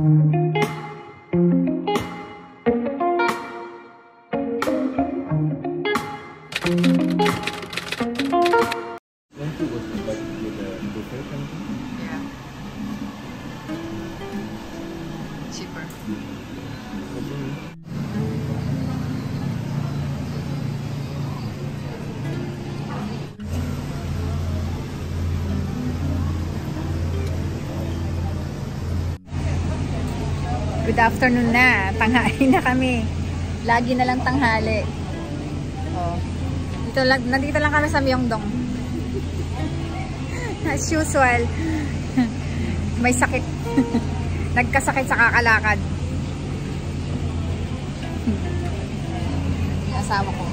Yeah. Cheaper. Good afternoon na. Tanghali na kami. Lagi na lang tanghali. Oh. Nandito lang kami sa Myeongdong. As usual. May sakit. Nagkasakit sa kakalakad. Yung asawa ko.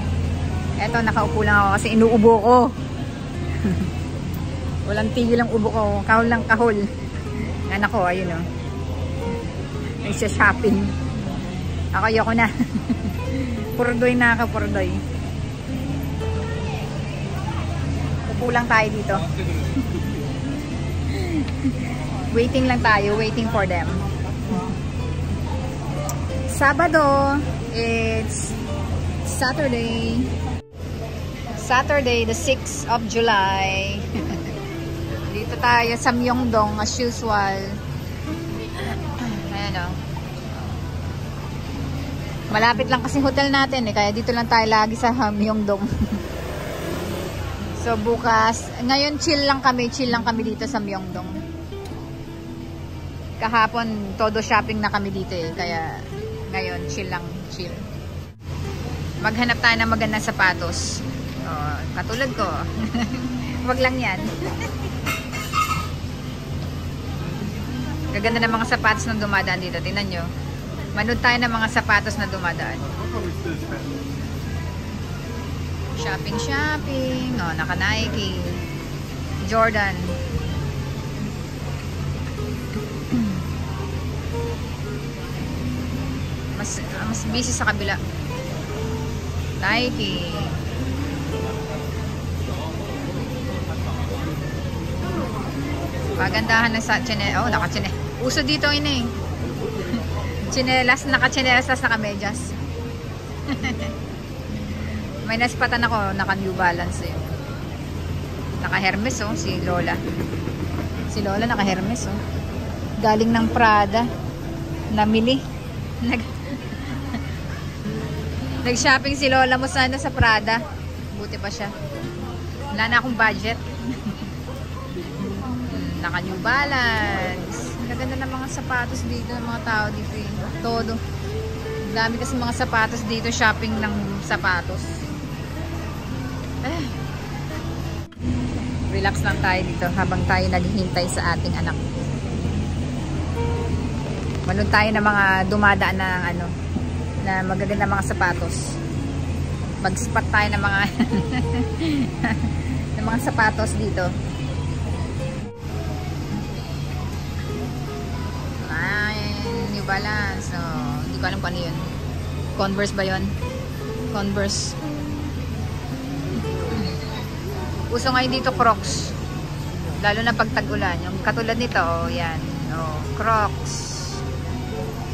Eto, nakaupo lang ako kasi inuubo ko. Walang tigil ang ubo ko. Kahol lang kahol. Anak ko, ayun o. Nagsya-shopping. Ako, ayoko na. Purdoy na ako, purdoy. Upo lang tayo dito. Waiting lang tayo. Waiting for them. Sabado. It's Saturday. Saturday, the 6th of July. Dito tayo sa Myeongdong as usual. Ayan o. Malapit lang kasi hotel natin eh. Kaya dito lang tayo lagi sa Myeongdong. So bukas, ngayon chill lang kami dito sa Myeongdong. Kahapon, todo shopping na kami dito eh. Kaya ngayon, chill lang, chill. Maghanap tayo ng magandang sapatos. Oh, katulad ko. Wag lang yan. Gaganda ng mga sapatos na dumadaan dito. Tingnan nyo. Manood tayo ng mga sapatos na dumadaan. Shopping, shopping. Oh, naka Nike. Jordan. Mas busy sa kabila. Nike. Pagandahan ng sa chinelas. Oh, naka-chinelas. Uso dito ini. Chinelas, naka-chinelas, tas naka-medyas. May naspatan ako, naka-New Balance eh. Naka-Hermes oh, si Lola. Si Lola naka-Hermes oh. Galing ng Prada. Namili. Nag-shopping si Lola mo sana sa Prada. Buti pa siya. Wala na akong budget. Naka New Balance. Gaganda ng mga sapatos dito ng mga tao dito eh. Todo. Dami kasi mga sapatos dito. Shopping ng sapatos. Relax lang tayo dito habang tayo naghihintay sa ating anak. Manood tayo ng mga dumadaan ng ano, na magaganda mga sapatos. Mag-spot tayo ng mga ng mga sapatos dito. New Balance. So, hindi ko alam kung ano yun. Converse ba yun? Converse. Uso ngayon dito Crocs. Lalo na pag tag-ulan. Yung katulad nito, oh, yan. Oh, Crocs.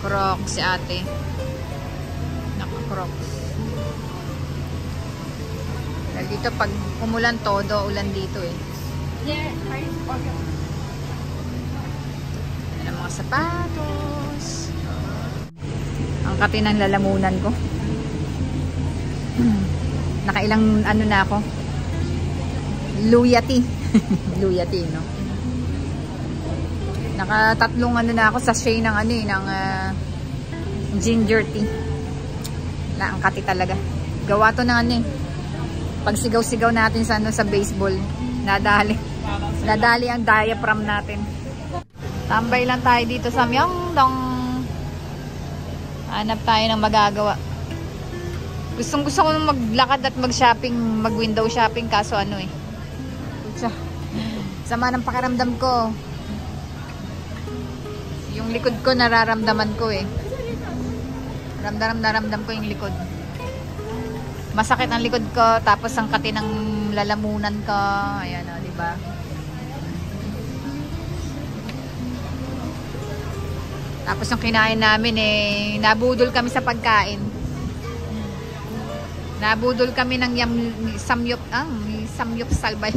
Crocs si ate. Naka-Crocs. Dahil dito pag umulan todo, ulan dito eh. Yeah, yan ang mga sapatos. Ang kape ng lalamunan ko. Nakailang ano na ako. Luyati. Luyati, no? Nakatatlong ano na ako sa sachet ng ano eh, ng ginger tea. Wala, ang kati talaga. Gawa to ng ano eh. Pag sigaw-sigaw natin sa ano, sa baseball, nadali ang diaphragm natin. Tambay lang tayo dito sa Myeongdong. Hanap tayo ng magagawa. Gustong-gusto ko maglakad at mag-shopping, mag-window shopping, kaso ano eh. Sama ng pakiramdam ko. Yung likod ko nararamdaman ko eh. Ramdam ko yung likod. Masakit ang likod ko, tapos ang kati ng lalamunan ko. Ayan o, diba? Tapos yung kinain namin nabudol kami sa pagkain. Nabudol kami ng samyup salbay.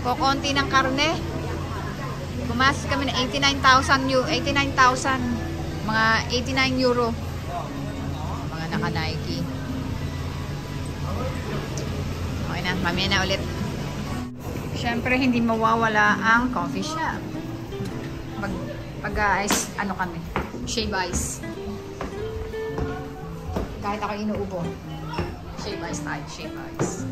Kokonti ng karne. Pumasok kami ng 89,000. Mga 89 euro. Mga naka-Nike. Okay na, mamaya na ulit. Siyempre, hindi mawawala ang coffee shop. Pag-ice, kami? Shave ice. Kahit ako inuubo. Shave ice tayo, shave ice.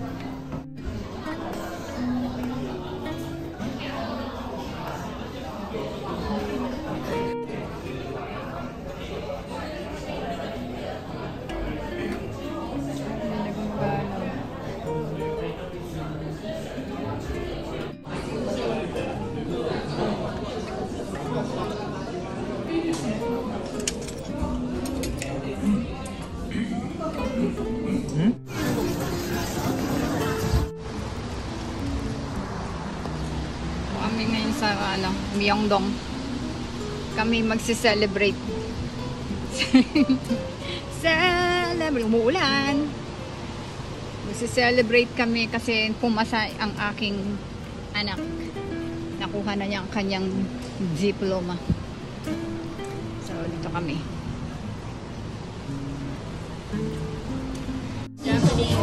Kami ngayon sa Myeongdong. Kami magse-celebrate. Celebrate. Umuulan. Magse-celebrate kami kasi pumasa ang aking anak. Nakuha na niya ang kanyang diploma. So, dito kami. Japanese.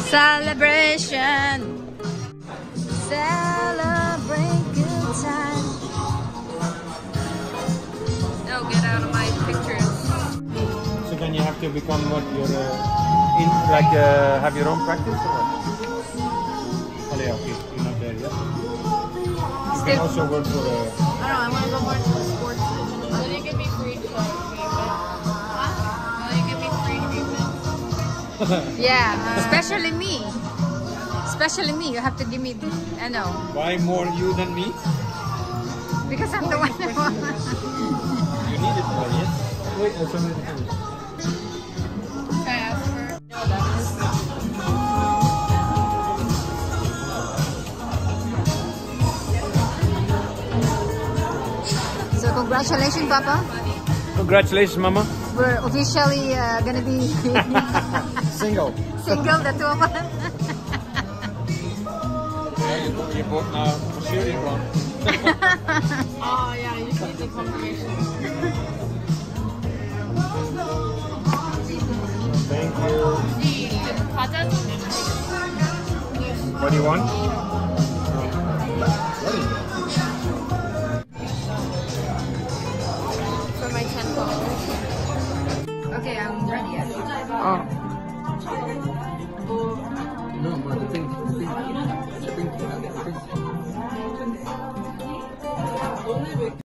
Celebration. Celebrate good time. No, get out of my pictures. So then you have to become what you're have your own practice or what? Oh yeah, okay, you're not there yet. You can also work for I don't know, I want to go more to sports. Will you give me free treatment? Will you give me free treatment? Yeah, especially me. Especially me, you have to give me, I know. Why more you than me? Because I'm the one who You need it, boy, yes? Wait, so many things. Can I ask for? So congratulations, Papa. Congratulations, Mama. We're officially gonna be Single. single, the two of us. You both now pursuing one. Oh yeah, you just need the confirmation. Thank you. What do you want? For my 10 followers. Okay, I'm ready. Ah. No, but the thing.